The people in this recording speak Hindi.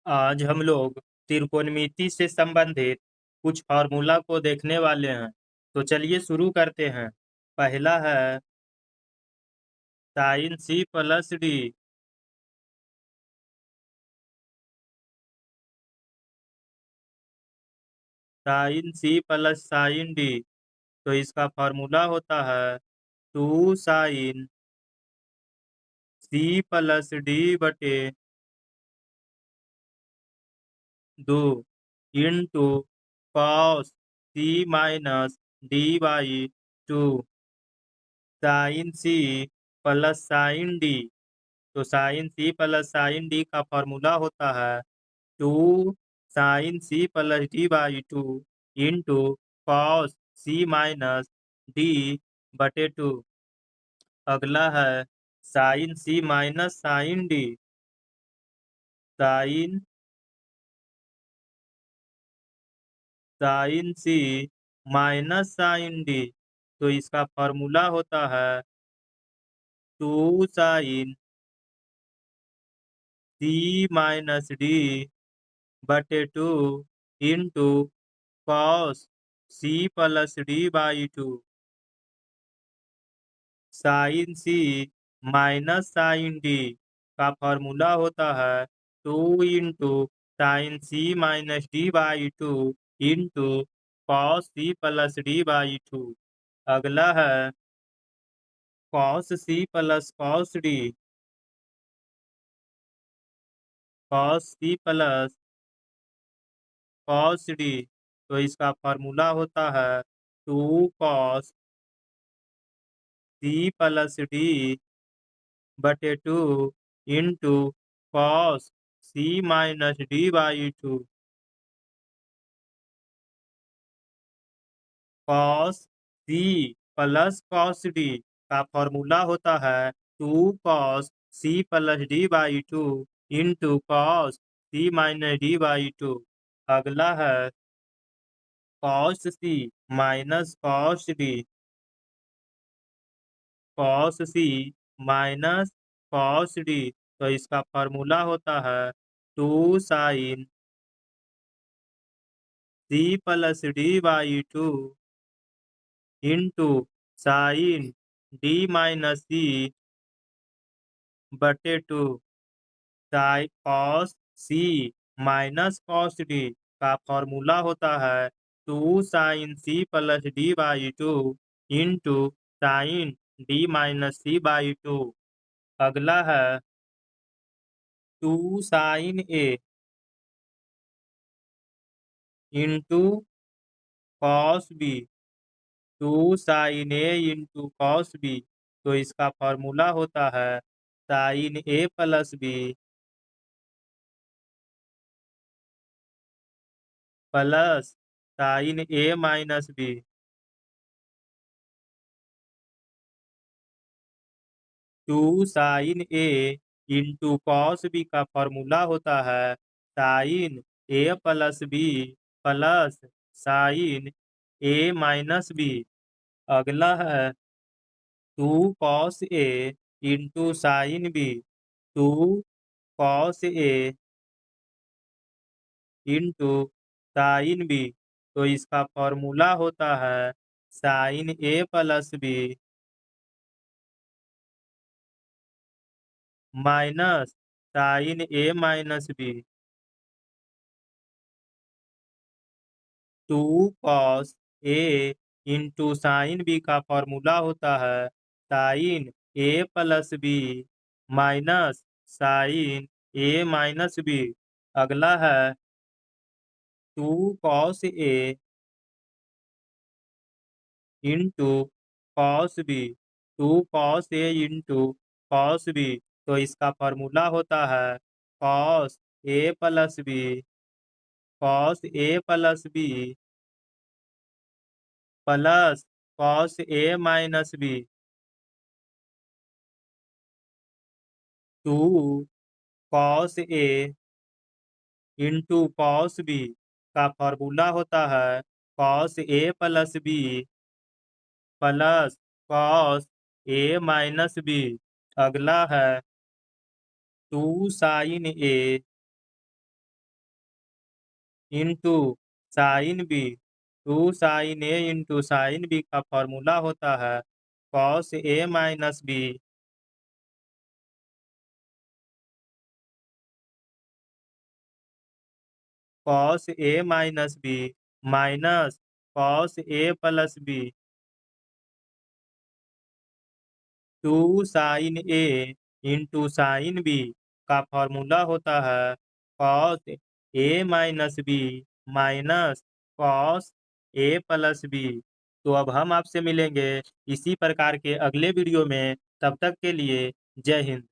आज हम लोग त्रिकोणमिति से संबंधित कुछ फार्मूला को देखने वाले हैं। तो चलिए शुरू करते हैं। पहला है sine C plus D. Sine C plus sine D, तो इसका फार्मूला होता है 2 साइन सी प्लस डी बटे 2 into cos C minus D by 2 sine C plus sine D. तो sine C plus sine D का फॉर्मूला होता है 2 sine C plus D by 2 into cos C minus D बटे 2। अगला है sine C minus sine D. Sine sine C minus sine D, तो इसका फॉर्मूला होता है 2 साइन सी माइनस डी बटे 2 into cos C plus D by 2। Sine C minus sine D का फॉर्मूला होता है 2 into sine C minus D by 2 into cos C plus D by 2। अगला है cos C plus cos D. Cos C plus cos D, तो इसका फॉर्मूला होता है 2 कॉस सी प्लस डी बटे 2 into cos C minus D by 2। Cos C plus cos D का फॉर्मूला होता है 2 cos C plus D by 2 into cos C minus D by 2। अगला है cos C minus cos D. Cos C minus cos D, तो इसका फॉर्मूला होता है 2 sine C plus D by 2 into sine D minus C बटे 2। Sine cos C minus cos D का फॉर्मूला होता है 2 sine C plus D by 2 into sine D minus C by 2। अगला है 2 sine A into cos B. 2 sine A into cos B, तो इसका फॉर्मूला होता है sine A plus B plus sine A minus B. 2 sine A into cos B का फॉर्मूला होता है sine A plus B plus sine A minus B. अगला है 2 cos A into sine B. 2 cos A into sine B, तो इसका फॉर्मूला होता है sine A plus B minus sign A minus B. 2 cos A into sine B का फॉर्मूला होता है sine A plus B minus sign A minus B. अगला है 2 cos A into cos B. 2 cos A into cos B, तो इसका फॉर्मूला होता है cos A plus B cos A plus B plus cos A minus B. 2 cos A into cos B का फॉर्मूला होता है cos A plus B plus cos A minus B. अगला है 2 sine A into sine B. 2 sin A into sine B का फॉर्मूला होता है cos A minus B. Cos A minus B minus cos A plus B. 2 sin A into sine B का फॉर्मूला होता है cos A minus B minus cos A plus B. तो अब हम आपसे मिलेंगे इसी प्रकार के अगले वीडियो में। तब तक के लिए जय हिंद।